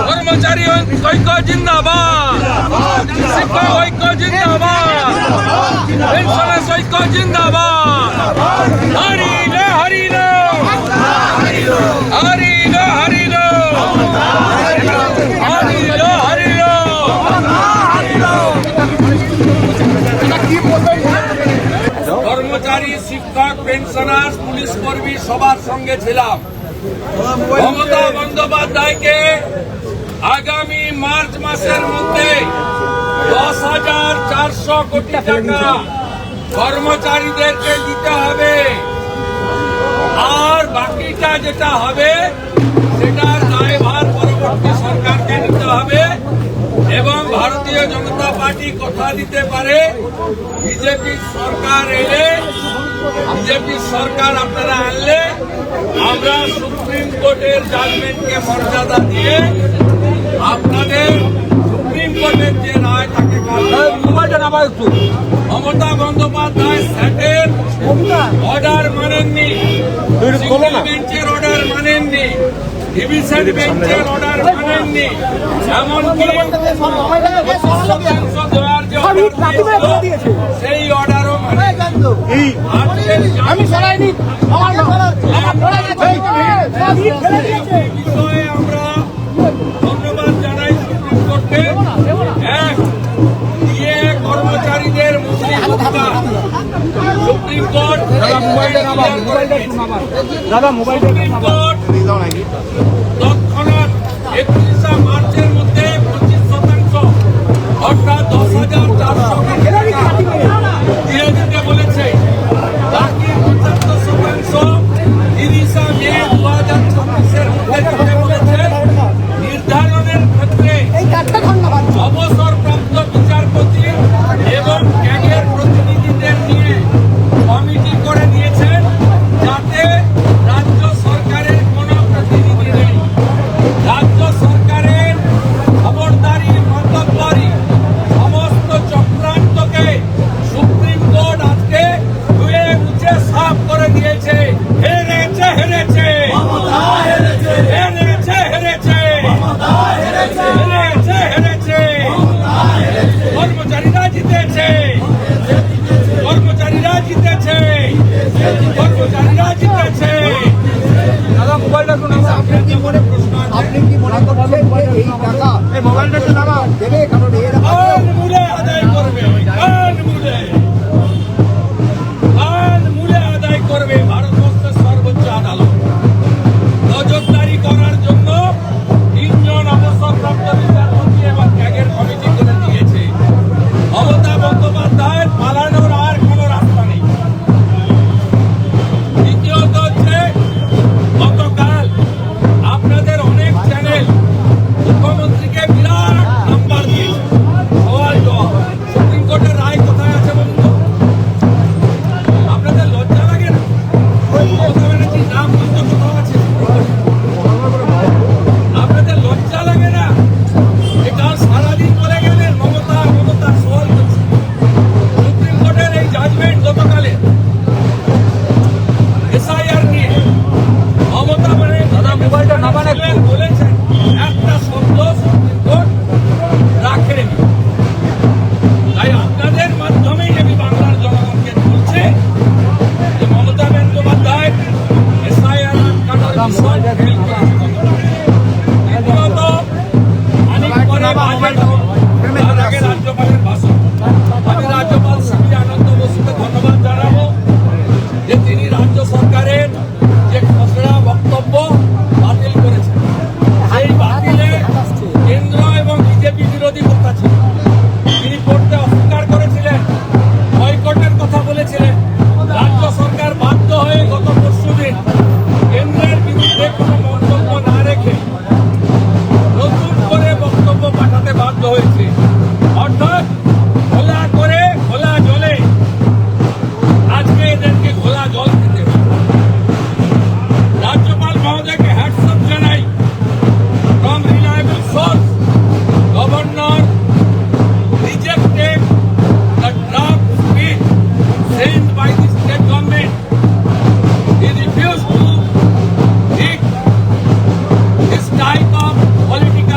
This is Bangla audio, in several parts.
কর্মচারী ঐক্য জিন্দাবাদ, শিক্ষক ঐক্য জিন্দাবাদ, পেনশনার্স ঐক্য জিন্দাবাদ। হারিল হারিল হারিল হারিল হারিল হারিল। কর্মচারী, শিক্ষক, পেনশনার্স, পুলিশ কর্মী সবার সঙ্গে ছিলাম। মমতা বন্দ্যোপাধ্যায়কে আগামী মার্চ মাসের মধ্যে 10,400 কোটি টাকা কর্মচারীদেরকে দিতে হবে, আর বাকিটা যেটা হবে সেটার দায়ভার পরবর্তী সরকারকে নিতে হবে। এবং ভারতীয় জনতা পার্টি কথা দিতে পারে, বিজেপি সরকার এলে, বিজেপি সরকার আপনারা আনলে আমরা সুপ্রিম কোর্টের জাজমেন্টকে মর্যাদা দিয়ে আপনাদের সুপ্রিম কোর্টের যে রায় তাকে মমতা বন্দ্যোপাধ্যায় স্যাটের অর্ডার মানেননি, বেঞ্চের অর্ডার মানেননি, ডিভিশন বেঞ্চের অর্ডার মানেননি, এমনকি সেই অর্ডারও আমি সরাইনি। বিষয়ে আমরা ধন্যবাদ জানাই সুপ্রিম কোর্টকে। এক, দিয়ে কর্মচারীদের সুপ্রিম কোর্ট তৎক্ষণাৎ 31 মার্চের মধ্যে 25% অর্থাৎ 10,400 দিয়ে দিতে বলেছে। বাকি 75% 30 মে 2026-এর মধ্যে দিতে বলেছে। নির্ধারণের ক্ষেত্রে অবসরপ্রাপ্ত বিচারপতি এবং ক্যাগের প্রতিনিধিদের নিয়ে কমিটি করে দিয়েছেন, যাতে রাজ্য সরকারের কোনো প্রতিনিধি নেই। রাজ্য সরকারের খবরদারি, মতলবদারি, সমস্ত চক্রান্তকে সুপ্রিম কোর্ট আজকে ধুয়ে মুছে সাফ করে দিয়েছে। হেরেছে হেরেছে হেরেছে হেরেছে হেরেছে হেরেছে। কর্মচারীরা জিতেছে, কর্মচারীরা জিতেছে, কর্মচারীরা জিতেছে। দাদা মোবাইলটা শুনুন। আপনার কি মনে প্রশ্ন আছে? আপনি কি মনে করছেন এই টাকা এই মোবাইলটা একটু লাগাও দেবে? কারণ এর মূলে আদায় করবে, মূলে আদায় করবে ভারতবর্ষের সর্বোচ্চ আদালত। নজরদারি করার জন্য 3 জন অবসরপ্রাপ্ত বিচারপতি এবং ক্যাগের কমিটি করে দিয়েছে। মমতা বন্দ্যোপাধ্যায় পালানোর আর কোনো রাস্তা নেই। দ্বিতীয়ত হচ্ছে, গতকাল আপনাদের অনেক চ্যানেল মুখ্যমন্ত্রীকে বিরাট নাম্বার দিয়েছে, সওয়াল জবাব। সুপ্রিম কোর্টের রায় কোথায় আছে বলুন তো? আপনাদের লজ্জা লাগে না? মমতা ব্যানার্জির নাম বলতে কোথাও আছে? আপনাদের লজ্জা লাগে না? এটা সারাদিন বলে গেলেন মমতা মমতা, সওয়াল করছে। সুপ্রিম কোর্টের এই জাজমেন্ট গতকালে এসআইআর নিয়ে মমতা ব্যানার্জি বলেছেন একটা শব্দ সুপ্রিম কোর্ট রাখেনি। তাই আপনাদের মাধ্যমেই আমি বাংলার জনগণকে বলছি যে মমতা বন্দ্যোপাধ্যায় এসআইআর কাটার বিষয় ফেল করেছে। দ্বিতীয়ত, অনেক পরে বাজেট তার আগে রাজ্যপালের ভাষণ। আমি রাজ্যপাল শ্রী আনন্দ বসুকে ধন্যবাদ জানাবো যে তিনি রাজ্য সরকারের যে খসড়া বক্তব্য বাতিল করেছেন। সেই বাতিলে কেন্দ্র এবং বিজেপি বিরোধী কথা ছিল। তিনি পড়তে অস্বীকার করেছিলেন, বয়কটের কথা বলেছিলেন। রাজ্য সরকার বাধ্য হয়ে গত পরশুদিন কেন্দ্রের বিরুদ্ধে কোনো মন্তব্য না রেখে নতুন করে বক্তব্য পাঠাতে বাধ্য হয়েছে। অর্থাৎ খোলা করে খোলা জলে আজকে এদেরকে খোলা জল দিতে হবে। রাজ্যপাল মহোদয়কে হ্যাটসঅ্যাপ জানাই। From reliable source, governor rejected the draft speech sent by the state government. He refused to take this type of political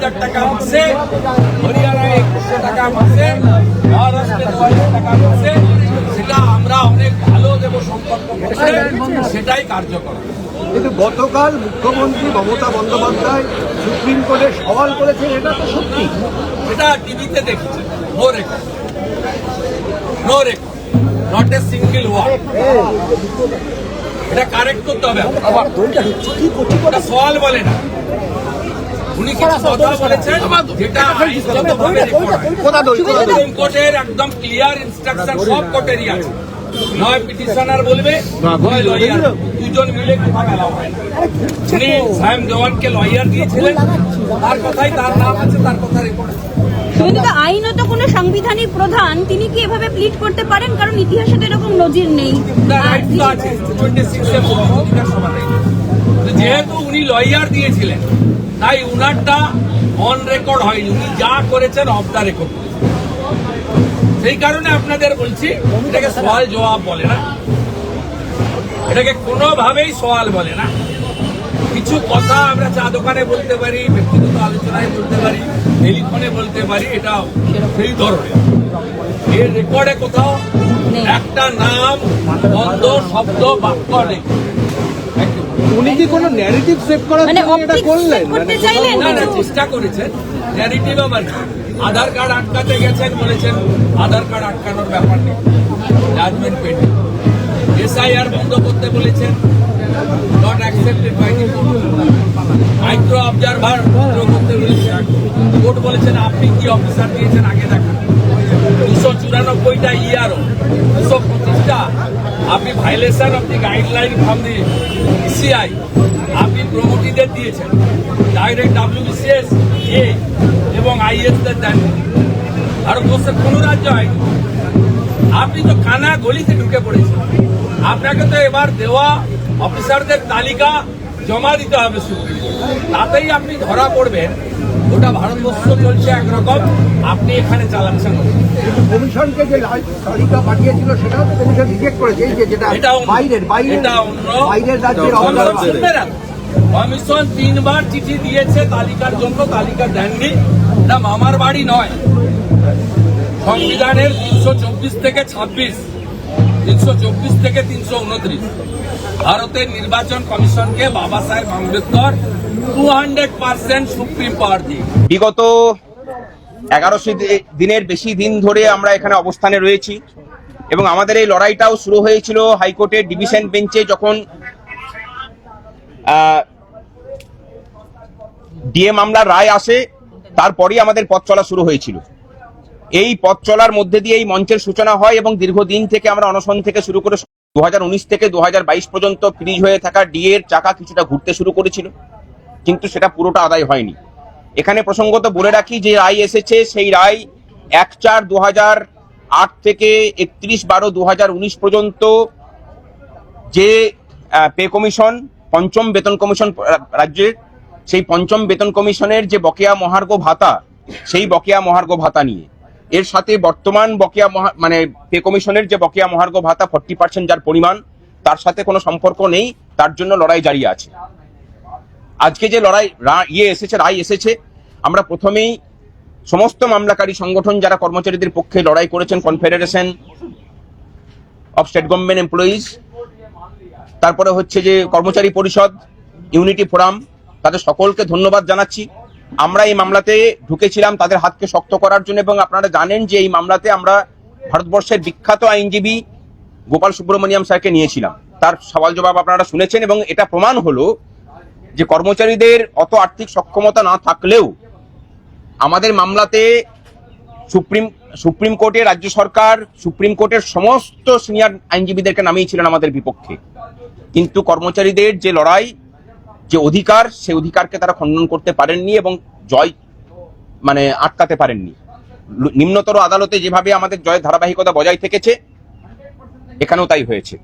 2000 টাকা মাসে, হরিয়ানায় 2100 টাকা মাসে, মহারাষ্ট্রে 2000 টাকা মাসে, সেটা আমরা অনেক ভালো দেব সম্পর্ক করছে, সেটাই কার্যকর। কিন্তু গতকাল মুখ্যমন্ত্রী মমতা বন্দ্যোপাধ্যায় সুপ্রিম কোর্টে সওয়াল করেছেন, এটা তো সত্যি? এটা টিভিতে দেখেছে, no record, not a single word. এটা কারেক্ট করতে হবে, এটা সওয়াল বলে না। উনি কিছু কথা বলেছেন যেটা আইনগতভাবে রেকর্ড হয়। সুপ্রিম কোর্টের একদম ক্লিয়ার ইনস্ট্রাকশন সব কোর্টেরই আছে, নয় পিটিশনার বলবে নয় লয়ার, দুজন মিলে কথা বলা হয় না। উনি সায়েম দেওয়ানকে লয়ার দিয়েছিলেন, তার কথাই, তার নাম আছে, তার কথা রেকর্ড আছে। কিন্তু আইনত কোনো সাংবিধানিক প্রধান তিনি কি এভাবে প্লিট করতে পারেন? কারণ ইতিহাসে তো এরকম নজির নেই। যেহেতু উনি লয়ার দিয়েছিলেন তাই উনারটা অন রেকর্ড হয়নি, উনি যা করেছেন অফ দা রেকর্ড। সেই কারণে আপনাদের বলছি, এটাকে সওয়াল জবাব বলে না, এটাকে কোনোভাবেই সওয়াল বলে না। কিছু কথা আমরা চা দোকানে বলতে পারি, ব্যক্তিগত আলোচনায় বলতে পারি, টেলিফোনে বলতে পারি, এটা সেই ধরনের। এর রেকর্ডে কোথাও একটা নাম, বন্ধ শব্দ, বাক্য নেই। উনি কি কোনো ন্যারেটিভ সেভ করার মানে জন্য এটা করলেন? করতে চাইলেন? না, চেষ্টা করেছেন ন্যারেটিভ। আবার আধার কার্ড আটকাতে গেছেন, বলেছেন আধার কার্ড আটকানোর ব্যাপার নেই, জাজমেন্ট পেন্ডিং। এসআইআর বন্ধ করতে বলেছেন, not accepted by the court. Micro observer বন্ধ করতে বলেছেন, কোর্ট বলেছেন আপনি কি অফিসার দিয়েছেন আগে দেখান। 294টা ইআরও, 225টা আপনি violation of the guideline from the ECI আপনি প্রমোটিদের দিয়েছেন, ডাইরেক্ট WBCS এ এবং আইএসদের দেন। ভারতবর্ষের কোন রাজ্য হয়নি। আপনি তো কানা গলিতে ঢুকে পড়েছেন। আপনাকে তো এবার দেওয়া অফিসারদের তালিকা জমা দিতে হবে সুপ্রিম কোর্টে, তাতেই আপনি ধরা পড়বেন। ওটা ভারতবর্ষ চলছে একরকম, আপনি এখানে চালাচ্ছেন। কিন্তু কমিশনকে যে তালিকা পাঠিয়েছিল সেটাও তো কমিশন রিজেক্ট করেছে, এই যে যেটা বাইরের রাজ্যের অফিসার। কমিশন 3 বার চিঠি দিয়েছে তালিকার জন্য, তালিকা দেননি। এটা মামার বাড়ি নয়। সংবিধানের 324 থেকে 26, 324 থেকে 329 ভারতের নির্বাচন কমিশনকে বাবা সাহেব আম্বেদকর 200% সুপ্রিম পাওয়ার দিয়ে। বিগত 1100 দিনের বেশি দিন ধরে আমরা এখানে অবস্থানে রয়েছি এবং আমাদের এই লড়াইটাও শুরু হয়েছিল হাইকোর্টের ডিভিশন বেঞ্চে, যখন ডিএ মামলার রায় আসে, তারপরই আমাদের পথ চলা শুরু হয়েছিল। এই পথ চলার মধ্যে দিয়ে এই মঞ্চের সূচনা হয় এবং দীর্ঘদিন থেকে আমরা অনশন থেকে শুরু করে 2019 থেকে 2022 পর্যন্ত ফ্রিজ হয়ে থাকা ডিএ এর চাকা কিছুটা ঘুরতে শুরু করেছিল, কিন্তু সেটা পুরোটা আদায় হয়নি। এখানে প্রসঙ্গত বলে রাখি, যে রায় এসেছে সেই রায় 1/4/2008 থেকে 31/12/2019 পর্যন্ত যে পে কমিশন, পঞ্চম বেতন কমিশন রাজ্যের, সেই পঞ্চম বেতন কমিশনের যে বকেয়া মহার্ঘ ভাতা, সেই বকেয়া মহার্ঘ ভাতা নিয়ে, এর সাথে বর্তমান বকেয়া মানে পে কমিশনের যে বকেয়া মহার্ঘ ভাতা 40% যার পরিমাণ, তার সাথে কোনো সম্পর্ক নেই, তার জন্য লড়াই জারি আছে। আজকে যে রায় এসেছে, আমরা প্রথমেই সমস্ত মামলাকারী সংগঠন যারা কর্মচারীদের পক্ষে লড়াই করেছেন, confederation of state government employees, তারপরে হচ্ছে যে কর্মচারী পরিষদ, ইউনিটি ফোরাম, তাদের সকলকে ধন্যবাদ জানাচ্ছি। আমরা এই মামলাতে ঢুকেছিলাম তাদের হাতকে শক্ত করার জন্য, এবং আপনারা জানেন যে এই মামলাতে আমরা ভারতবর্ষের বিখ্যাত আইনজীবী গোপাল সুব্রমণিয়াম স্যারকে নিয়েছিলাম। তার সওয়াল জবাব আপনারা শুনেছেন, এবং এটা প্রমাণ হলো যে কর্মচারীদের অত আর্থিক সক্ষমতা না থাকলেও আমাদের মামলাতে সুপ্রিম কোর্টে রাজ্য সরকার, সুপ্রিম কোর্টের সমস্ত সিনিয়র আইনজীবীদেরকে নামিয়েছিলেন আমাদের বিপক্ষে। কিন্তু কর্মচারীদের যে লড়াই, যে অধিকার, সেই অধিকারকে তারা খণ্ডন করতে পারেননি এবং জয় মানে আটকাতে পারেননি। নিম্নতর আদালতে যেভাবে আমাদের জয়ের ধারাবাহিকতা বজায় থেকেছে, এখানেও তাই হয়েছে।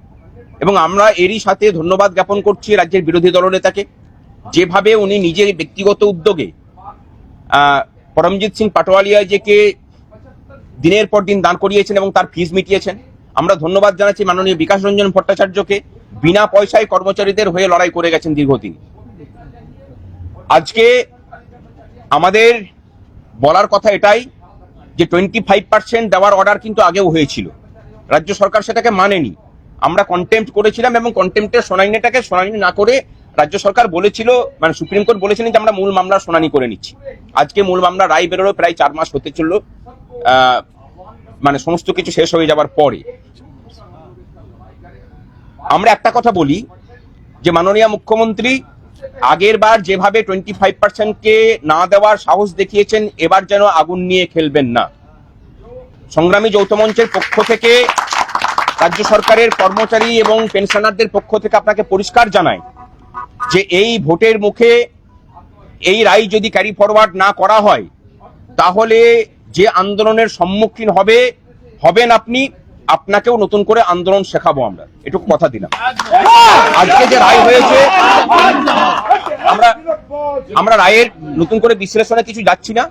এবং আমরা এরই সাথে ধন্যবাদ জ্ঞাপন করছি রাজ্যের বিরোধী দলনেতাকে, যেভাবে উনি নিজের ব্যক্তিগত উদ্যোগে পরমজিৎ সিং পাটোয়ারিয়াকে দিনের পর দিন দান করিয়েছেন এবং তার ফিস মিটিয়েছেন। আমরা ধন্যবাদ জানাচ্ছি মাননীয় বিকাশ রঞ্জন ভট্টাচার্যকে, বিনা পয়সায় কর্মচারীদের হয়ে লড়াই করে গেছেন দীর্ঘদিন। আজকে আমাদের বলার কথা এটাই যে 25% দেওয়ার অর্ডার কিন্তু আগেও হয়েছিল, রাজ্য সরকার সেটাকে মানেনি। আমরা কন্টেম্প্ট করেছিলাম এবং কন্টেম্প্টের শুনানি না করে রাজ্য সরকার বলেছিল, মানে সুপ্রিম কোর্ট বলেছিলেন যে আমরা মূল মামলার শুনানি করে নিচ্ছি। আজকে মূল মামলা রায় বেরোলো, প্রায় 4 মাস হতে চললো, মানে সমস্ত কিছু শেষ হয়ে যাবার পরে। আমরা একটা কথা বলি যে মাননীয় মুখ্যমন্ত্রী আগের বার যেভাবে 25%কে না দেওয়ার সাহস দেখিয়েছেন, এবার যেন আগুন নিয়ে খেলবেন না। সংগ্রামী যৌথ মঞ্চের পক্ষ থেকে, রাজ্য সরকারের কর্মচারী এবং পেনশনারদের পক্ষ থেকে আপনাকে পরিষ্কার জানাই যে এই ভোটের মুখে এই রায় যদি ক্যারি ফরওয়ার্ড না করা হয়, তাহলে যে আন্দোলনের সম্মুখীন হবেন আপনি, আপনাকেও নতুন করে আন্দোলন শেখাবো আমরা, এটুকু কথা দিলাম। আজকে যে রায় হয়েছে, আমরা রায়ের নতুন করে বিশ্লেষণে কিছু যাচ্ছি না,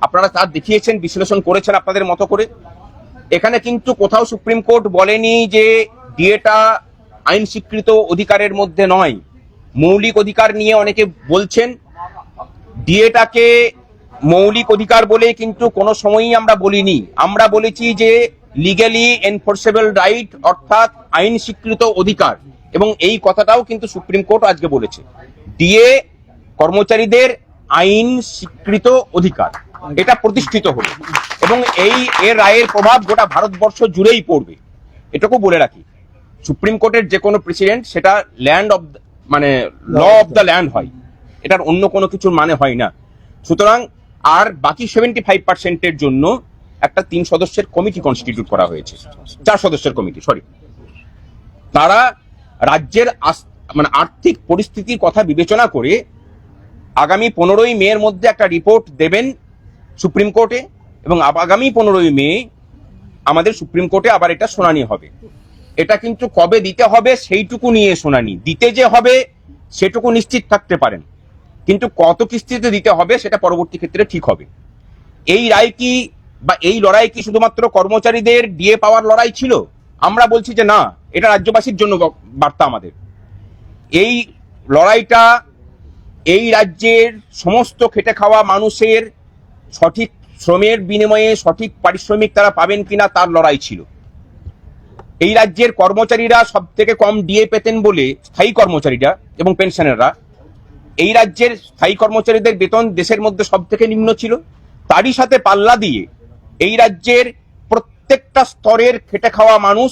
আপনারা তার দেখিয়েছেন, বিশ্লেষণ করেছেন আপনাদের মতো করে। এখানে কিন্তু কোথাও সুপ্রিম কোর্ট বলেনি যে ডিএটা আইন স্বীকৃত অধিকারের মধ্যে নয়। মৌলিক অধিকার নিয়ে অনেকে বলছেন, ডিএটাকে মৌলিক অধিকার বলে কিন্তু কোনো সময়ই আমরা বলিনি। আমরা বলেছি যে লিগ্যালি এনফোর্সেবল রাইট, অর্থাৎ আইন স্বীকৃত অধিকার, এবং এই কথাটাও কিন্তু সুপ্রিম কোর্ট আজকে বলেছে। ডিএ কর্মচারীদের আইন স্বীকৃত অধিকার, এটা প্রতিষ্ঠিত হলো, এবং এর রায়ের প্রভাব গোটা ভারতবর্ষ জুড়েই পড়বে, এটুকু বলে রাখি। সুপ্রিম কোর্টের যে কোনো প্রেসিডেন্ট সেটা মানে ল অফ দ্য ল্যান্ড হয়, এটার অন্য কোনো কিছুর মানে হয় না। সুতরাং আর বাকি 75%-এর জন্য একটা 3 সদস্যের কমিটি কনস্টিটিউট করা হয়েছে, 4 সদস্যের কমিটি, তারা রাজ্যের মানে আর্থিক পরিস্থিতির কথা বিবেচনা করে আগামী 15ই মে এর মধ্যে একটা রিপোর্ট দেবেন সুপ্রিম কোর্টে, এবং আগামী 15ই মে আমাদের সুপ্রিম কোর্টে আবার এটা শুনানি হবে। এটা কিন্তু কবে দিতে হবে সেইটুকু নিয়ে শুনানি, দিতে যে হবে সেটুকু নিশ্চিত থাকতে পারেন, কিন্তু কত কিস্তিতে দিতে হবে সেটা পরবর্তী ক্ষেত্রে ঠিক হবে। এই রায় কি বা এই লড়াই কি শুধুমাত্র কর্মচারীদের ডিএ পাওয়ার লড়াই ছিল? আমরা বলছি যে না, এটা রাজ্যবাসীর জন্য বার্তা আমাদের। এই লড়াইটা এই রাজ্যের সমস্ত খেটে খাওয়া মানুষের সঠিক শ্রমের বিনিময়ে সঠিক পারিশ্রমিক তারা পাবেন কিনা তার লড়াই ছিল। এই রাজ্যের কর্মচারীরা সব থেকে কম ডিএ পেতেন বলে, স্থায়ী কর্মচারীরা এবং পেনশনাররা, এই রাজ্যের স্থায়ী কর্মচারীদের বেতন দেশের মধ্যে সব থেকে নিম্ন ছিল। তারই সাথে পাল্লা দিয়ে এই রাজ্যের প্রত্যেকটা স্তরের খেটে খাওয়া মানুষ,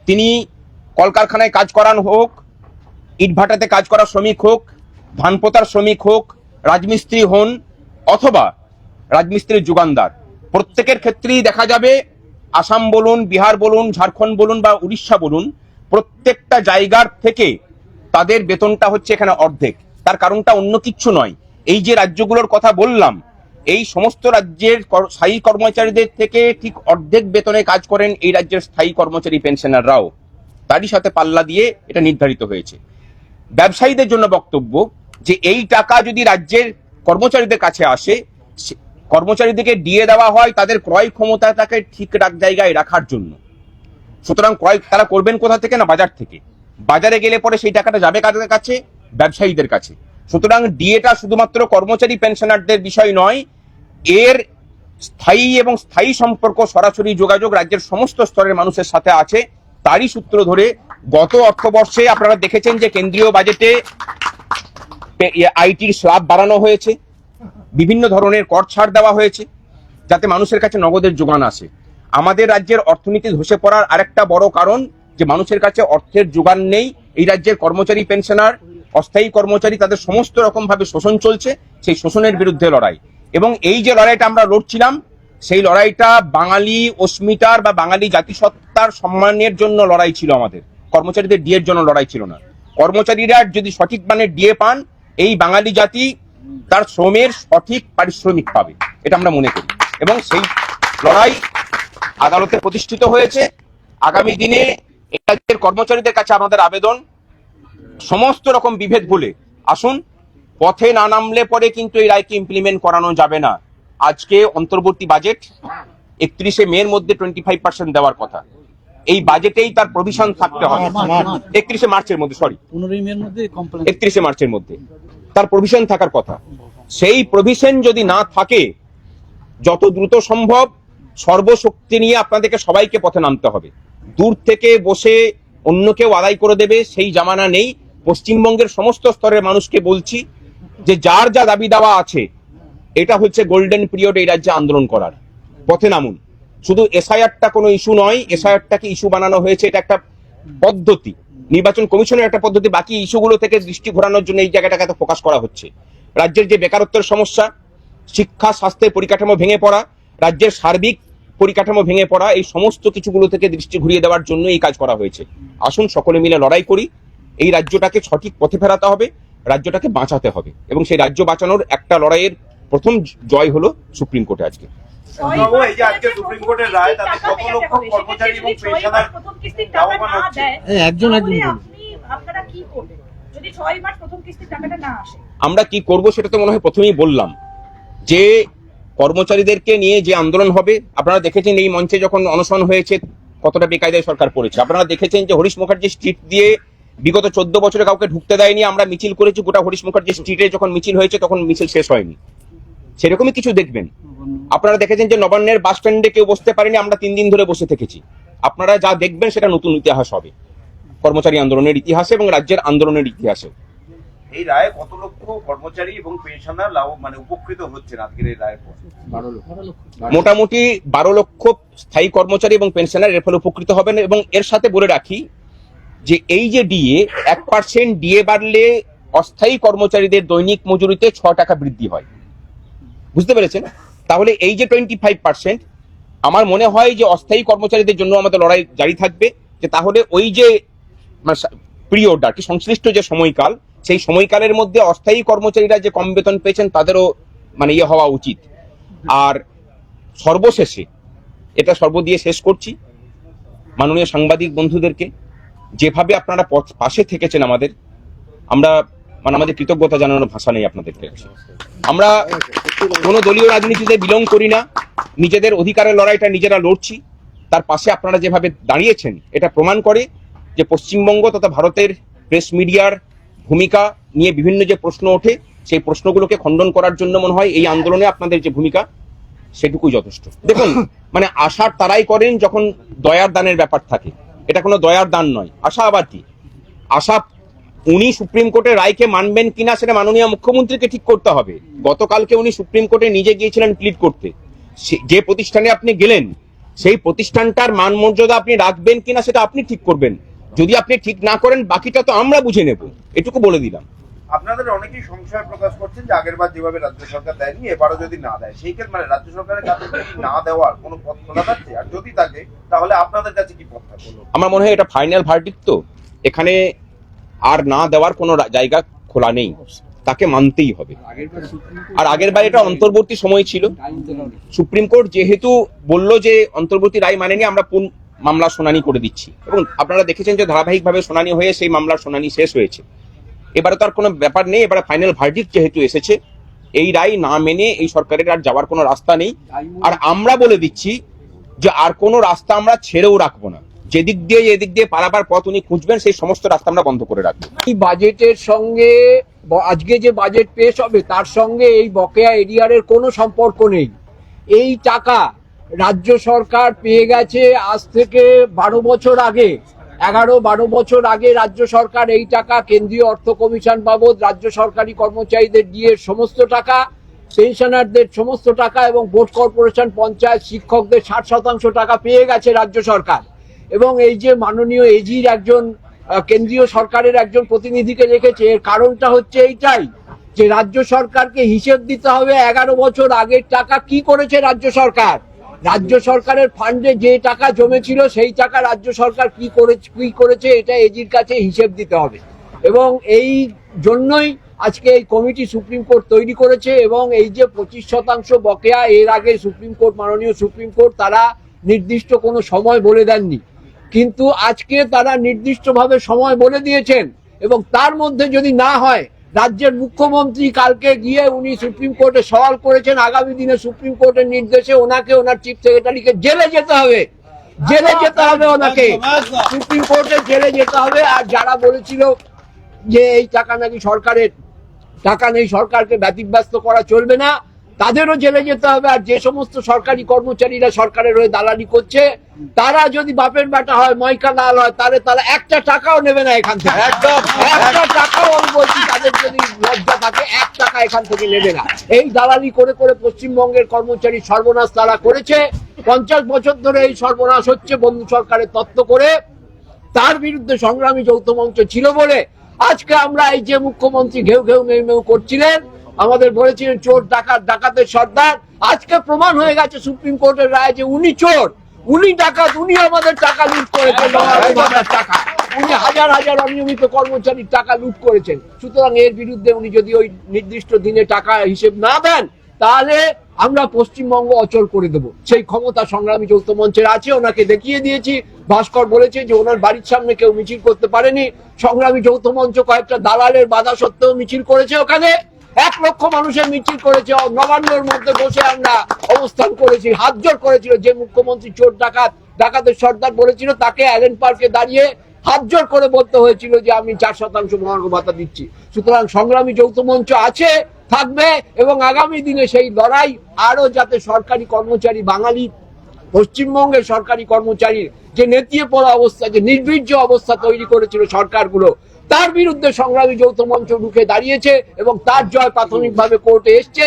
তিনি কলকারখানায় কাজ করান হোক, ইটভাটাতে কাজ করা শ্রমিক হোক, ধান পোতার শ্রমিক হোক, রাজমিস্ত্রি হন অথবা রাজমিস্ত্রির যোগানদার, প্রত্যেকের ক্ষেত্রেই দেখা যাবে আসাম বলুন, বিহার বলুন, ঝাড়খণ্ড বলুন বা উড়িষ্যা বলুন, প্রত্যেকটা জায়গার থেকে তাদের বেতনটা হচ্ছে এখানে অর্ধেক। তার কারণটা অন্য কিচ্ছু নয়, এই যে রাজ্যগুলোর কথা বললাম, এই সমস্ত রাজ্যের স্থায়ী কর্মচারীদের থেকে ঠিক অর্ধেক বেতনে কাজ করেন এই রাজ্যের স্থায়ী কর্মচারী পেনশনাররাও। তারই সাথে পাল্লা দিয়ে এটা নির্ধারিত হয়েছে। ব্যবসায়ীদের জন্য বক্তব্য যে এই টাকা যদি রাজ্যের কর্মচারীদের কাছে আসে, কর্মচারীদেরকে দিয়ে দেওয়া হয় তাদের ক্রয় ক্ষমতাটাকে ঠিক জায়গায় রাখার জন্য। সুতরাং ক্রয় তারা করবেন কোথা থেকে? না, বাজার থেকে। বাজারে গেলে পরে সেই টাকাটা যাবে কাদের কাছে? ব্যবসায়ীদের কাছে। সুতরাং ডিএটা শুধুমাত্র কর্মচারী পেনশনারদের বিষয় নয়, এর স্থায়ী এবং স্থায়ী সম্পর্ক, সরাসরি যোগাযোগ রাজ্যের সমস্ত স্তরের মানুষের সাথে আছে। তারই সূত্র ধরে গত অর্থবর্ষে আপনারা দেখেছেন যে কেন্দ্রীয় বাজেটে আইটির স্ল্যাব বাড়ানো হয়েছে, বিভিন্ন ধরনের কর ছাড় দেওয়া হয়েছে, যাতে মানুষের কাছে নগদের যোগান আসে। আমাদের রাজ্যের অর্থনীতি ধসে পড়ার আরেকটা বড় কারণ যে মানুষের কাছে অর্থের যোগান নেই। এই রাজ্যের কর্মচারী, পেনশনার, অস্থায়ী কর্মচারী, তাদের সমস্ত রকম ভাবে শোষণ চলছে, সেই শোষণের বিরুদ্ধে লড়াই। এবং এই যে লড়াইটা আমরা লড়ছিলাম, সেই লড়াইটা বাঙালি অস্মিতার বা বাঙালি জাতিসত্তার সম্মানের জন্য লড়াই ছিল আমাদের, কর্মচারীদের ডিএর জন্য লড়াই ছিল না। কর্মচারীরা যদি সঠিক মানের ডিএ পান, এই বাঙালি জাতি তার শ্রমের সঠিক পারিশ্রমিক পাবে, এটা আমরা মনে করি। এবং সেই লড়াই আদালতে প্রতিষ্ঠিত হয়েছে। আগামী দিনে এই রাজ্যের কর্মচারীদের কাছে আমাদের আবেদন, সমস্ত রকম বিভেদ ভুলে আসুন, পথে না নামলে পরে কিন্তু এই রায়কে ইমপ্লিমেন্ট করানো যাবে না। আজকে অন্তর্বর্তী বাজেট 31শে মের মধ্যে 25% দেওয়ার কথা, এই বাজেটেই তার প্রভিশন থাকতে হবে। 31শে মার্চের মধ্যে, 31শে মার্চের মধ্যে। তার প্রভিশন থাকার কথা। সেই প্রভিশন যদি না থাকে, যত দ্রুত সম্ভব সর্বশক্তি নিয়ে আপনাদেরকে সবাইকে পথে নামতে হবে। দূর থেকে বসে অন্য কেউ আদায় করে দেবে সেই জামানা নেই। পশ্চিমবঙ্গের সমস্ত স্তরের মানুষকে বলছি যে যার যা দাবি দাওয়া আছে, এটা হচ্ছে গোল্ডেন পিরিয়ড এই রাজ্যে আন্দোলন করার। পথে নামুন। শুধু এসআইআরটা কোনো ইস্যু নয়, এসআইআরটাকে ইস্যু বানানো হয়েছে, এটা একটা পদ্ধতি, নির্বাচন কমিশনের একটা পদ্ধতি। বাকি ইস্যুগুলো থেকে দৃষ্টি ঘোরানোর জন্য এই জায়গাটাকে এত ফোকাস করা হচ্ছে। রাজ্যের যে বেকারত্বের সমস্যা, শিক্ষা, স্বাস্থ্যের পরিকাঠামো ভেঙে পড়া, রাজ্যের সার্বিক পরিকাঠামো ভেঙে পড়া, এই সমস্ত কিছুগুলো থেকে দৃষ্টি ঘুরিয়ে দেওয়ার জন্য এই কাজ করা হয়েছে। আসুন সকলে মিলে লড়াই করি। এই রাজ্যটাকে সঠিক পথে ফেরাতে হবে, রাজ্যটাকে বাঁচাতে হবে, এবং সেই রাজ্য বাঁচানোর একটা লড়াইয়ের প্রথম জয় হলো সুপ্রিম কোর্টে আজকে। এই যে আজকে সুপ্রিম কোর্টের রায়, তাতে কত লক্ষ কর্মচারী এবং পেনশনার লাভবান হচ্ছে? আমরা কি করব সেটা তো মনে হয় প্রথমেই বললাম, যে কর্মচারীদেরকে নিয়ে যে আন্দোলন হবে। আপনারা দেখেছেন এই মঞ্চে যখন অনশন হয়েছে কতটা বেকায়দায় সরকার পড়েছে। আপনারা দেখেছেন যে হরিশ মুখার্জি স্ট্রিট দিয়ে বিগত 14 বছরে কাউকে ঢুকতে দেয়নি। আমরা মিছিল করেছি গোটা হরিশ মুখার্জি স্ট্রিটে, যখন মিছিল হয়েছে তখন মিছিল শেষ হয়নি। সেরকমই কিছু দেখবেন। আপনারা দেখেছেন যে নবান্নের বাস স্ট্যান্ডে কেউ বসতে পারেনি, আমরা 3 দিন ধরে বসে থেকেছি। আপনারা যা দেখবেন সেটা নতুন ইতিহাস হবে, কর্মচারী আন্দোলনের ইতিহাসে এবং রাজ্যের আন্দোলনের ইতিহাসে। এই রায়ে কত লক্ষ কর্মচারী এবং পেনশনার উপকৃত হচ্ছেন আজকের এই রায়ের পর? মোটামুটি 12 লক্ষ স্থায়ী কর্মচারী এবং পেনশনার এর ফলে উপকৃত হবেন। এবং এর সাথে বলে রাখি যে এই যে ডিএ, 1% ডিএ বাড়লে অস্থায়ী কর্মচারীদের দৈনিক মজুরিতে 6 টাকা বৃদ্ধি হয়। বুঝতে পেরেছেন? তাহলে এই যে 25%, আমার মনে হয় যে অস্থায়ী কর্মচারীদের জন্য আমাদের লড়াই জারি থাকবে। যে তাহলে ওই যে পিরিয়ড আর কি, সংশ্লিষ্ট যে সময়কাল, সেই সময়কালের মধ্যে অস্থায়ী কর্মচারীরা যে কম বেতন পেয়েছেন তাদেরও হওয়া উচিত। আর সর্বশেষে এটা দিয়ে শেষ করছি, মাননীয় সাংবাদিক বন্ধুদেরকে যেভাবে আপনারা পাশে থেকেছেন আমরা আমাদের কৃতজ্ঞতা জানানোর ভাষা নেই আপনাদেরকে। আমরা কোনো দলীয় রাজনীতিতে বিলং করি না, নিজেদের অধিকারের লড়াইটা নিজেরা লড়ছি। তার পাশে আপনারা যেভাবে দাঁড়িয়েছেন এটা প্রমাণ করে যে পশ্চিমবঙ্গ তথা ভারতের প্রেস মিডিয়ার ভূমিকা নিয়ে বিভিন্ন যে প্রশ্ন ওঠে, সেই প্রশ্নগুলোকে খণ্ডন করার জন্য মনে হয় এই আন্দোলনে আপনাদের যে ভূমিকা সেটুকুই যথেষ্ট। দেখুন, আশার তারাই করেন যখন দয়ার দানের ব্যাপার থাকে। এটা কোনো দয়ার দান নয়। আশা আবার কি? আশা উনি সুপ্রিম কোর্টের রায়কে মানবেন কিনা সেটা মাননীয় মুখ্যমন্ত্রীকে ঠিক করতে হবে। গতকালকে উনি সুপ্রিম কোর্টে নিজে গিয়েছিলেন প্লিড করতে। যে প্রতিষ্ঠানে আপনি গেলেন সেই প্রতিষ্ঠানটার মান মর্যাদা আপনি রাখবেন কিনা সেটা আপনি ঠিক করবেন। যদি আপনি ঠিক না করেন বাকিটা তো আমরা বুঝে নেব, এটুকু বলে দিলাম। আপনাদের অনেকেই সংশয় প্রকাশ করছেন যে আগেরবার যেভাবে রাজ্য সরকার দেয়নি, এবারও যদি না দেয়, সেই ক্ষেত্রে রাজ্য সরকারের কাছে না দেওয়ার কোনো পথ খোলা থাকছে? আর যদি থাকে তাহলে আপনাদের কাছে কি পথ থাকবে? আমার মনে হয় এটা ফাইনাল ভার্ডিক্ট, তো এখানে আর না দেওয়ার কোনো জায়গা খোলা নেই, তাকে মানতেই হবে। আর আগেরবার এটা অন্তর্বর্তী সময় ছিল। সুপ্রিম কোর্ট যেহেতু বলল যে অন্তর্বর্তী রায় মানেনি, আমরা মামলা শুনানি করে দিচ্ছি। এবং আপনারা দেখেছেন যে ধারাবাহিকভাবে শুনানি হয়ে সেই মামলার শুনানি শেষ হয়েছে। এবারে তো আর কোনো ব্যাপার নেই, এবারে ফাইনাল ভার্ডিক্ট যেহেতু এসেছে, এই রায় না মেনে এই সরকারের আর যাওয়ার কোনো রাস্তা নেই। আর আমরা বলে দিচ্ছি যে আর কোনো রাস্তা আমরা ছেড়েও রাখবো না। যেদিক দিয়ে পারাবার পথ উনি খুঁজবেন সেই সমস্ত রাস্তা আমরা বন্ধ করে রাখবো। এই বাজেটের সঙ্গে আজকে যে বাজেট পেশ হবে তার সঙ্গে এই বকেয়া এরিয়ারের কোনো সম্পর্ক নেই। এই টাকা রাজ্য সরকার পেয়ে গেছে আজ থেকে 12 বছর আগে। 11-12 বছর আগে রাজ্য সরকার এই টাকা কেন্দ্রীয় অর্থ কমিশন বাবদ রাজ্য সরকারি কর্মচারীদের দিয়ে সমস্ত টাকা, পেনশনারদের সমস্ত টাকা এবং বোর্ড কর্পোরেশন, পঞ্চায়েত, শিক্ষকদের 60% টাকা পেয়ে গেছে রাজ্য সরকার। এবং এই যে মাননীয় এজির একজন কেন্দ্রীয় সরকারের একজন প্রতিনিধিকে রেখেছে, এর কারণটা হচ্ছে এইটাই যে রাজ্য সরকারকে হিসেব দিতে হবে 11 বছর আগের টাকা কি করেছে রাজ্য সরকার। রাজ্য সরকারের ফান্ডে যে টাকা জমেছিল সেই টাকা রাজ্য সরকার কি করেছে এটা এজির কাছে হিসেব দিতে হবে। এবং এই জন্যই আজকে এই কমিটি সুপ্রিম কোর্ট তৈরি করেছে। এবং এই যে 25% বকেয়া, এর আগে সুপ্রিম কোর্ট, মাননীয় সুপ্রিম কোর্ট তারা নির্দিষ্ট কোনো সময় বলে দেননি, কিন্তু আজকে তারা নির্দিষ্টভাবে সময় বলে দিয়েছেন। এবং তার মধ্যে যদি না হয়, রাজ্যের মুখ্যমন্ত্রী কালকে গিয়ে উনি সুপ্রিম কোর্টে সওয়াল করেছেন, আগামী দিনে সুপ্রিম কোর্টের নির্দেশে ওনাকে, ওনার চিফ সেক্রেটারিকে জেলে যেতে হবে, ওনাকে সুপ্রিম কোর্টে জেলে যেতে হবে। আর যারা বলেছিল যে এই টাকা নাকি সরকারের, টাকা নেই, সরকারকে ব্যতিব্যস্ত করা চলবে না, তাদেরও জেলে যেতে হবে। আর যে সমস্ত সরকারি কর্মচারীরা সরকারের হয়ে দালালি করছে, তারা যদি বাপের বেটা হয়, ময়কা লাল হয়, তাহলে তারা একটা টাকাও নেবে না এখান থেকে। একদম একটা টাকাও, আমি বলছি, তাদের যদি লজ্জা থাকে, 1 টাকা এখান থেকে নেবে না। এই দালালি করে করে পশ্চিমবঙ্গের কর্মচারী সর্বনাশ তারা করেছে। 50 বছর ধরে এই সর্বনাশ হচ্ছে বন্ধু সরকারের তত্ত্ব করে। তার বিরুদ্ধে সংগ্রামী যৌথ মঞ্চ ছিল বলে আজকে আমরা এই যে মুখ্যমন্ত্রী ঘেউ ঘেউ মেউ মেউ করছিলেন, আমাদের বলেছিলেন চোর ডাকাত, ডাকাতের সর্দার, আজকে প্রমাণ হয়ে গেছে সুপ্রিম কোর্টের রায় যে উনি চোর, উনি ডাকাত, উনি আমাদের টাকা লুট করেছেন, টাকা উনি হাজার হাজার অনিয়মিত কর্মচারীর টাকা লুট করেছেন। সুতরাং এর বিরুদ্ধে উনি যদি ওই নির্দিষ্ট দিনে টাকা হিসেব না দেন, তাহলে আমরা পশ্চিমবঙ্গ অচল করে দেব। সেই ক্ষমতা সংগ্রামী যৌথ মঞ্চের আছে, ওনাকে দেখিয়ে দিয়েছি। ভাস্কর বলেছে যে ওনার বাড়ির সামনে কেউ মিছিল করতে পারেনি, সংগ্রামী যৌথ মঞ্চ কয়েকটা দালালের বাধা সত্ত্বেও মিছিল করেছে, ওখানে 1 লক্ষ মানুষের মিছিল করেছে। নবান্নর মধ্যে বসে আমরা অবস্থান করেছি, হাত জোর করেছিল। যে মুখ্যমন্ত্রী চোর ডাকাত, ডাকাতের সর্দার বলেছিল, তাকে অ্যালেন পার্কে দাঁড়িয়ে হাত জোর করে বলতে হয়েছিল যে আমি 4% মহার্ঘ ভাতা দিচ্ছি। সুতরাং সংগ্রামী যৌথ মঞ্চ আছে, থাকবে, এবং আগামী দিনে সেই লড়াই আরো যাতে সরকারি কর্মচারী, বাঙালি পশ্চিমবঙ্গের সরকারি কর্মচারীর যে নেতিয়ে পড়া অবস্থা, যে নির্বীর্য অবস্থা তৈরি করেছিল সরকারগুলো, তার বিরুদ্ধে সংগ্রামী যৌথ মঞ্চ রুখে দাঁড়িয়েছে এবং তার জয় প্রাথমিকভাবে কোর্টে এসছে।